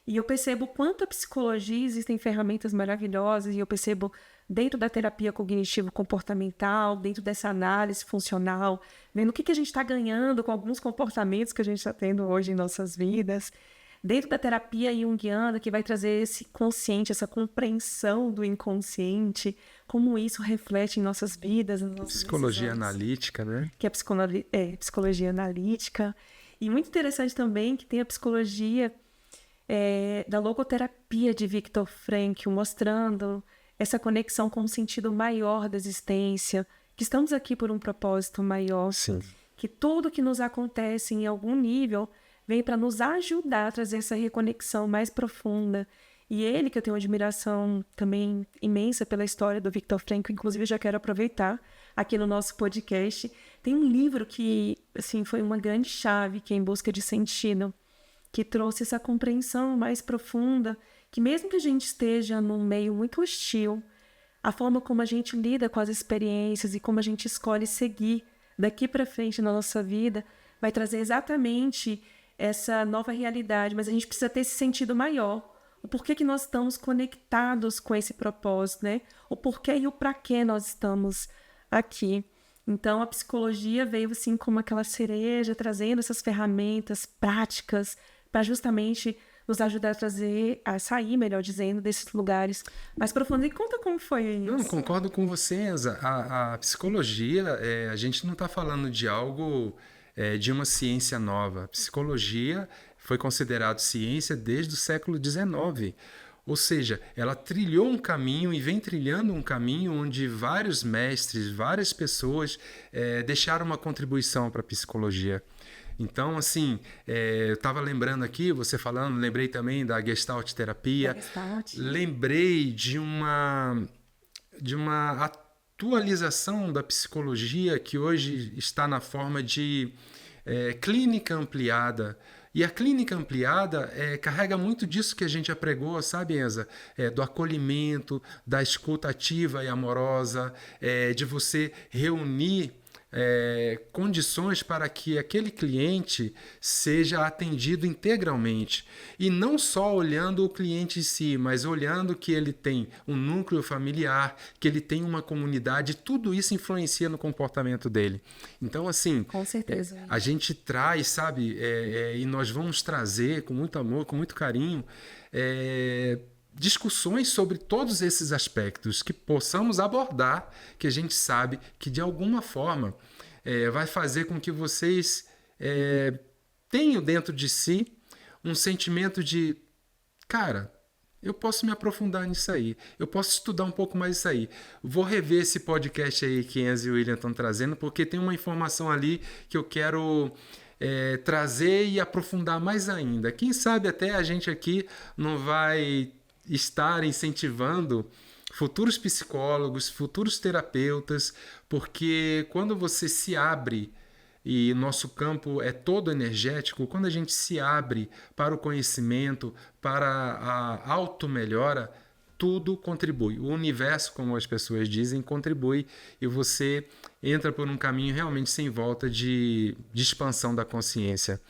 Speaker 1: E eu percebo quanto a psicologia, existem ferramentas maravilhosas, e eu percebo dentro da terapia cognitivo-comportamental, dentro dessa análise funcional, vendo o que a gente está ganhando com alguns comportamentos que a gente está tendo hoje em nossas vidas, dentro da terapia junguiana, que vai trazer esse consciente, essa compreensão do inconsciente, como isso reflete em nossas vidas, nas nossas
Speaker 2: Psicologia
Speaker 1: decisões.
Speaker 2: analítica, né?
Speaker 1: Que é psicologia analítica. E muito interessante também que tem a psicologia da logoterapia de Viktor Frankl, mostrando essa conexão com um sentido maior da existência, que estamos aqui por um propósito maior,
Speaker 2: Sim.
Speaker 1: que tudo que nos acontece em algum nível vem para nos ajudar a trazer essa reconexão mais profunda. E ele, que eu tenho uma admiração também imensa pela história do Viktor Frankl, inclusive eu já quero aproveitar aqui no nosso podcast, tem um livro que assim, foi uma grande chave, que é Em Busca de Sentido, que trouxe essa compreensão mais profunda, que mesmo que a gente esteja num meio muito hostil, a forma como a gente lida com as experiências e como a gente escolhe seguir daqui para frente na nossa vida, vai trazer exatamente essa nova realidade, mas a gente precisa ter esse sentido maior. O porquê que nós estamos conectados com esse propósito, né? O porquê e o para que nós estamos aqui. Então, a psicologia veio assim como aquela cereja, trazendo essas ferramentas práticas para justamente nos ajudar a sair, melhor dizendo, desses lugares mais profundos. E conta como foi isso.
Speaker 2: Não, concordo com você, Enza. A psicologia, a gente não está falando de algo, de uma ciência nova. A psicologia foi considerada ciência desde o século XIX. Ou seja, ela trilhou um caminho e vem trilhando um caminho onde vários mestres, várias pessoas deixaram uma contribuição para a psicologia. Então, assim, eu estava lembrando aqui, você falando, lembrei também da Gestalt terapia, lembrei de uma atualização da psicologia que hoje está na forma de clínica ampliada. E a clínica ampliada carrega muito disso que a já pregou, sabe, Enza? Do acolhimento, da escuta ativa e amorosa, de você reunir condições para que aquele cliente seja atendido integralmente. E não só olhando o cliente em si, mas olhando que ele tem um núcleo familiar, que ele tem uma comunidade, tudo isso influencia no comportamento dele. Então, assim,
Speaker 1: com certeza,
Speaker 2: a gente traz, sabe, e nós vamos trazer com muito amor, com muito carinho, discussões sobre todos esses aspectos que possamos abordar, que a gente sabe que de alguma forma vai fazer com que vocês tenham dentro de si um sentimento de, cara, eu posso me aprofundar nisso aí, eu posso estudar um pouco mais isso aí. Vou rever esse podcast aí que Enzo e o William estão trazendo, porque tem uma informação ali que eu quero trazer e aprofundar mais ainda. Quem sabe até a gente aqui não vai estar incentivando futuros psicólogos, futuros terapeutas, porque quando você se abre, e nosso campo é todo energético, quando a gente se abre para o conhecimento, para a auto-melhora, tudo contribui. O universo, como as pessoas dizem, contribui e você entra por um caminho realmente sem volta de expansão da consciência.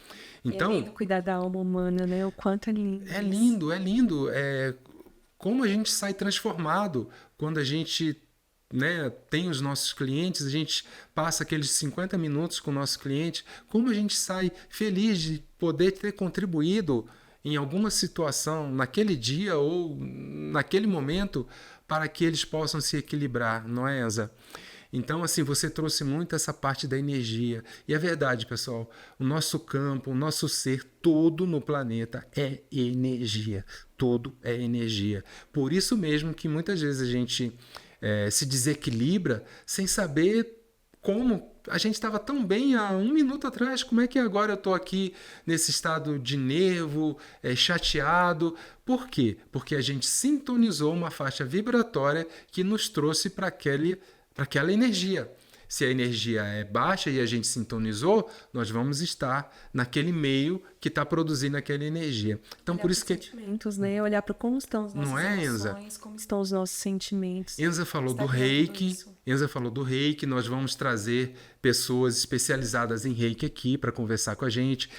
Speaker 2: Então,
Speaker 1: é lindo cuidar da alma humana, né? O quanto é lindo.
Speaker 2: É lindo, é lindo. Como a gente sai transformado quando a gente, né, tem os nossos clientes, a gente passa aqueles 50 minutos com o nosso cliente, como a gente sai feliz de poder ter contribuído em alguma situação naquele dia ou naquele momento para que eles possam se equilibrar, não é, Enza? Então, assim, você trouxe muito essa parte da energia. E é verdade, pessoal, o nosso campo, o nosso ser, todo no planeta é energia. Todo é energia. Por isso mesmo que muitas vezes a gente se desequilibra sem saber como. A gente estava tão bem há um minuto atrás, como é que agora eu estou aqui nesse estado de nervo, chateado? Por quê? Porque a gente sintonizou uma faixa vibratória que nos trouxe para aquela energia. Se a energia é baixa e a gente sintonizou, nós vamos estar naquele meio que está produzindo aquela energia. Então,
Speaker 1: olhar
Speaker 2: por isso que...
Speaker 1: sentimentos, né? Olhar para como estão as nossas emoções, como estão os nossos sentimentos.
Speaker 2: Enza falou do Reiki. Enza falou do Reiki. Nós vamos trazer pessoas especializadas em Reiki aqui para conversar com a gente.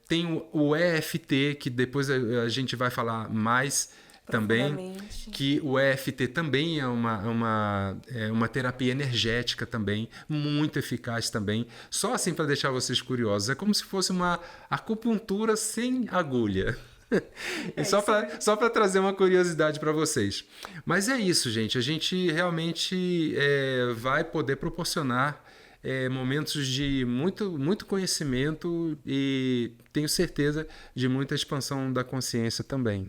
Speaker 2: Tem o EFT, que depois a gente vai falar mais também, que o EFT também é uma terapia energética também, muito eficaz também. Só assim para deixar vocês curiosos, é como se fosse uma acupuntura sem agulha. Só para trazer uma curiosidade para vocês. Mas é isso, gente. A gente realmente vai poder proporcionar momentos de muito conhecimento e tenho certeza de muita expansão da consciência também.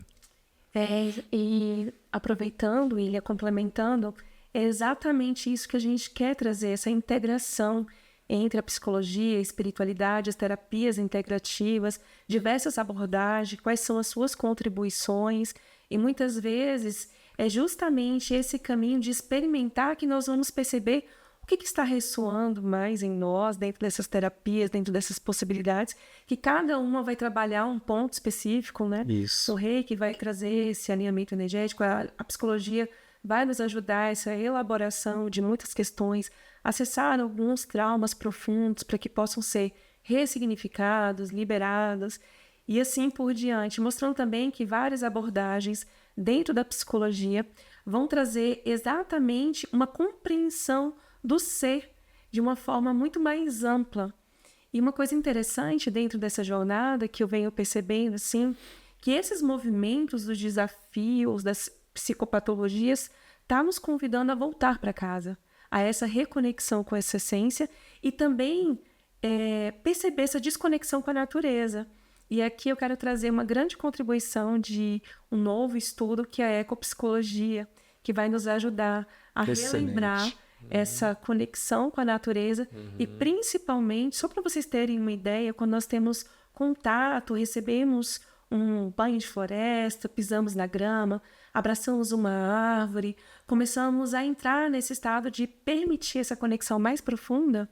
Speaker 1: E aproveitando e complementando, é exatamente isso que a gente quer trazer, essa integração entre a psicologia, a espiritualidade, as terapias integrativas, diversas abordagens, quais são as suas contribuições, e muitas vezes é justamente esse caminho de experimentar que nós vamos perceber o que está ressoando mais em nós, dentro dessas terapias, dentro dessas possibilidades, que cada uma vai trabalhar um ponto específico, né?
Speaker 2: Isso.
Speaker 1: O Reiki vai trazer esse alinhamento energético, a psicologia vai nos ajudar essa elaboração de muitas questões, acessar alguns traumas profundos para que possam ser ressignificados, liberados, e assim por diante, mostrando também que várias abordagens dentro da psicologia vão trazer exatamente uma compreensão do ser de uma forma muito mais ampla. E uma coisa interessante dentro dessa jornada que eu venho percebendo, assim, que esses movimentos dos desafios, das psicopatologias, tá nos convidando a voltar para casa, a essa reconexão com essa essência e também perceber essa desconexão com a natureza. E aqui eu quero trazer uma grande contribuição de um novo estudo que é a ecopsicologia, que vai nos ajudar a relembrar essa conexão com a natureza e principalmente, só para vocês terem uma ideia, quando nós temos contato, recebemos um banho de floresta, pisamos na grama, abraçamos uma árvore, começamos a entrar nesse estado de permitir essa conexão mais profunda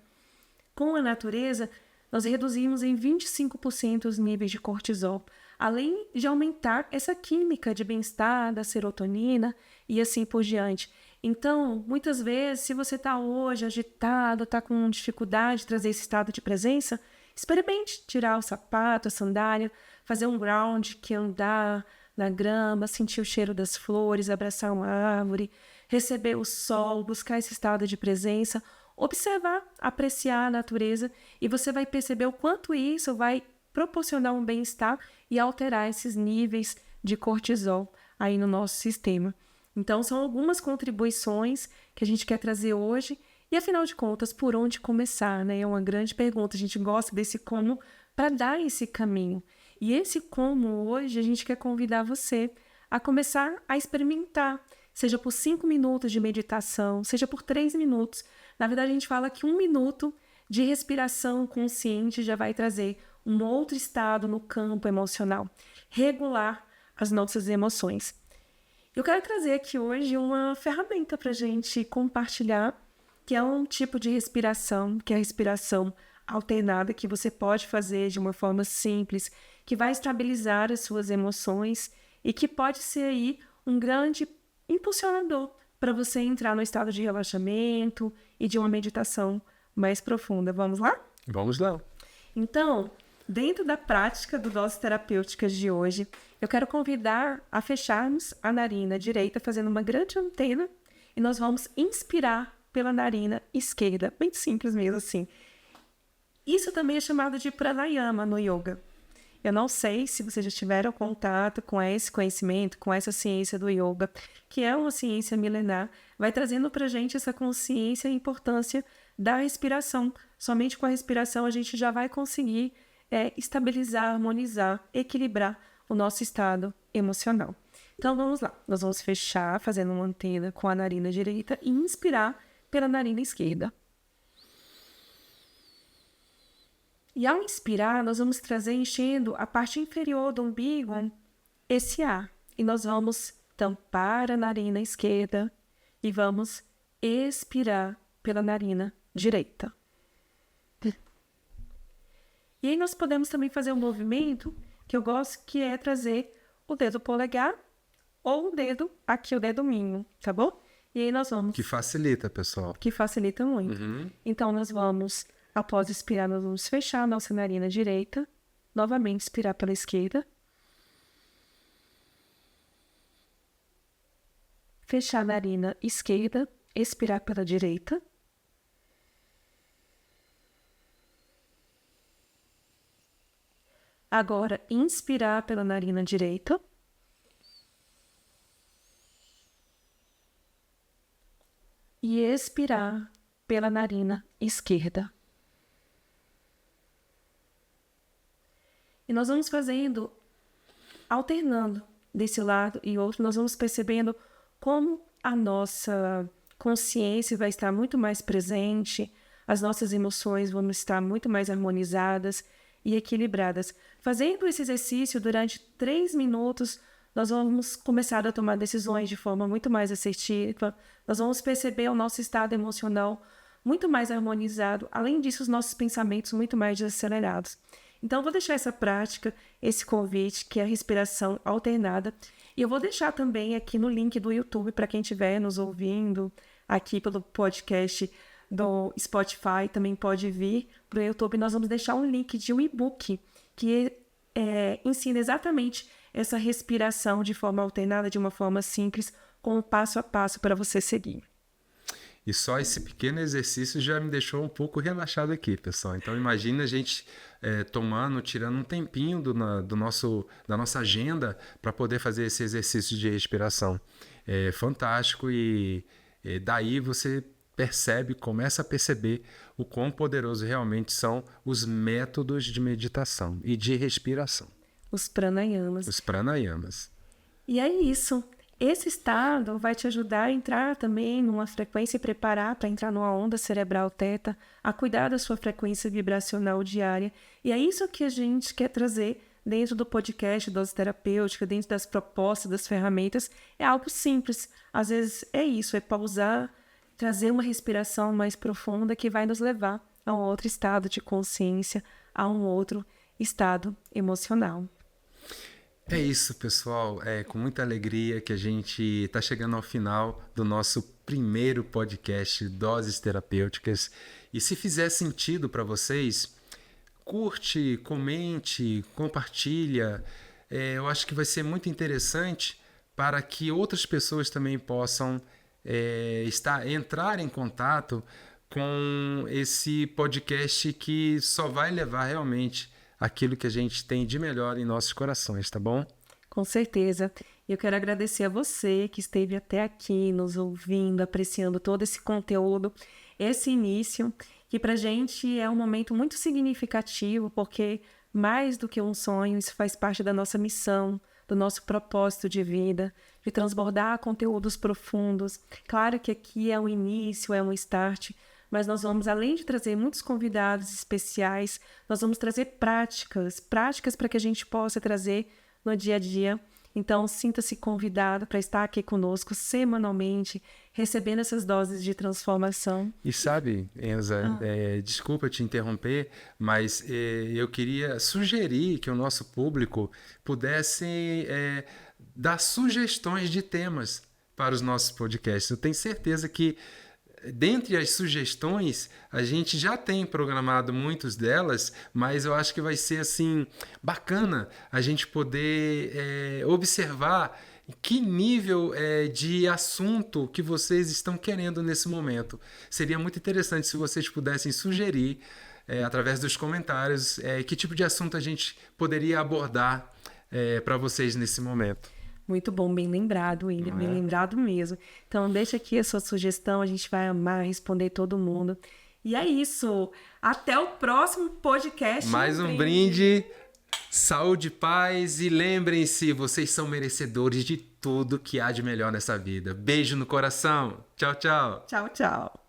Speaker 1: com a natureza, nós reduzimos em 25% os níveis de cortisol, além de aumentar essa química de bem-estar, da serotonina e assim por diante. Então, muitas vezes, se você está hoje agitado, está com dificuldade de trazer esse estado de presença, experimente tirar o sapato, a sandália, fazer um ground, que é andar na grama, sentir o cheiro das flores, abraçar uma árvore, receber o sol, buscar esse estado de presença, observar, apreciar a natureza e você vai perceber o quanto isso vai proporcionar um bem-estar e alterar esses níveis de cortisol aí no nosso sistema. Então, são algumas contribuições que a gente quer trazer hoje e, afinal de contas, por onde começar, né? É uma grande pergunta. A gente gosta desse como para dar esse caminho. E esse como hoje, a gente quer convidar você a começar a experimentar, seja por 5 minutos de meditação, seja por 3 minutos. Na verdade, a gente fala que 1 minuto de respiração consciente já vai trazer um outro estado no campo emocional, regular as nossas emoções. Eu quero trazer aqui hoje uma ferramenta para a gente compartilhar, que é um tipo de respiração, que é a respiração alternada, que você pode fazer de uma forma simples, que vai estabilizar as suas emoções e que pode ser aí um grande impulsionador para você entrar no estado de relaxamento e de uma meditação mais profunda. Vamos lá?
Speaker 2: Vamos lá.
Speaker 1: Então, dentro da prática do Doses Terapêuticas de hoje, eu quero convidar a fecharmos a narina direita, fazendo uma grande antena, e nós vamos inspirar pela narina esquerda, bem simples mesmo assim. Isso também é chamado de pranayama no yoga. Eu não sei se vocês já tiveram contato com esse conhecimento, com essa ciência do yoga, que é uma ciência milenar, vai trazendo para a gente essa consciência e importância da respiração. Somente com a respiração a gente já vai conseguir estabilizar, harmonizar, equilibrar o nosso estado emocional. Então vamos lá, nós vamos fechar fazendo uma antena com a narina direita e inspirar pela narina esquerda. E ao inspirar, nós vamos trazer enchendo a parte inferior do umbigo esse ar. E nós vamos tampar a narina esquerda e vamos expirar pela narina direita. E aí nós podemos também fazer um movimento que eu gosto, que é trazer o dedo polegar ou o dedo, aqui o dedo mindinho, tá bom? E aí nós vamos...
Speaker 2: Que facilita, pessoal.
Speaker 1: Que facilita muito. Então nós vamos, após expirar, nós vamos fechar a nossa narina direita, novamente expirar pela esquerda. Fechar a narina esquerda, expirar pela direita. Agora, inspirar pela narina direita. E expirar pela narina esquerda. E nós vamos fazendo, alternando desse lado e outro, nós vamos percebendo como a nossa consciência vai estar muito mais presente, as nossas emoções vão estar muito mais harmonizadas e equilibradas. Fazendo esse exercício durante 3 minutos, nós vamos começar a tomar decisões de forma muito mais assertiva, nós vamos perceber o nosso estado emocional muito mais harmonizado, além disso, os nossos pensamentos muito mais desacelerados. Então, eu vou deixar essa prática, esse convite, que é a respiração alternada, e eu vou deixar também aqui no link do YouTube, para quem estiver nos ouvindo, aqui pelo podcast do Spotify, também pode vir para o YouTube. Nós vamos deixar um link de um e-book que ensina exatamente essa respiração de forma alternada, de uma forma simples, com um passo a passo para você seguir.
Speaker 2: E só esse pequeno exercício já me deixou um pouco relaxado aqui, pessoal. Então imagina a gente tirando um tempinho da nossa agenda para poder fazer esse exercício de respiração. É fantástico e daí você começa a perceber o quão poderoso realmente são os métodos de meditação e de respiração.
Speaker 1: Os pranayamas.
Speaker 2: Os pranayamas.
Speaker 1: E é isso. Esse estado vai te ajudar a entrar também numa frequência e preparar para entrar numa onda cerebral teta, a cuidar da sua frequência vibracional diária. E é isso que a gente quer trazer dentro do podcast Dose Terapêutica, dentro das propostas, das ferramentas. É algo simples. Às vezes é isso, é pausar, trazer uma respiração mais profunda que vai nos levar a um outro estado de consciência, a um outro estado emocional.
Speaker 2: É isso, pessoal. É com muita alegria que a gente está chegando ao final do nosso primeiro podcast Doses Terapêuticas. E se fizer sentido para vocês, curte, comente, compartilha. Eu acho que vai ser muito interessante para que outras pessoas também possam entrar em contato com esse podcast que só vai levar realmente aquilo que a gente tem de melhor em nossos corações, tá bom?
Speaker 1: Com certeza. E eu quero agradecer a você que esteve até aqui nos ouvindo, apreciando todo esse conteúdo, esse início, que pra gente é um momento muito significativo, porque mais do que um sonho, isso faz parte da nossa missão, do nosso propósito de vida, de transbordar conteúdos profundos. Claro que aqui é um início, é um start, mas nós vamos, além de trazer muitos convidados especiais, nós vamos trazer práticas para que a gente possa trazer no dia a dia. Então, sinta-se convidado para estar aqui conosco semanalmente, recebendo essas doses de transformação.
Speaker 2: E sabe, Enza, desculpa te interromper, mas eu queria sugerir que o nosso público pudesse dar sugestões de temas para os nossos podcasts. Eu tenho certeza que, dentre as sugestões, a gente já tem programado muitas delas, mas eu acho que vai ser assim bacana a gente poder observar que nível de assunto que vocês estão querendo nesse momento. Seria muito interessante se vocês pudessem sugerir, através dos comentários, que tipo de assunto a gente poderia abordar para vocês nesse momento.
Speaker 1: Muito bom, bem lembrado, William, bem lembrado mesmo. Então, deixa aqui a sua sugestão, a gente vai amar responder todo mundo. E é isso. Até o próximo podcast.
Speaker 2: Mais um brinde, saúde, paz e lembrem-se, vocês são merecedores de tudo que há de melhor nessa vida. Beijo no coração. Tchau, tchau.
Speaker 1: Tchau, tchau.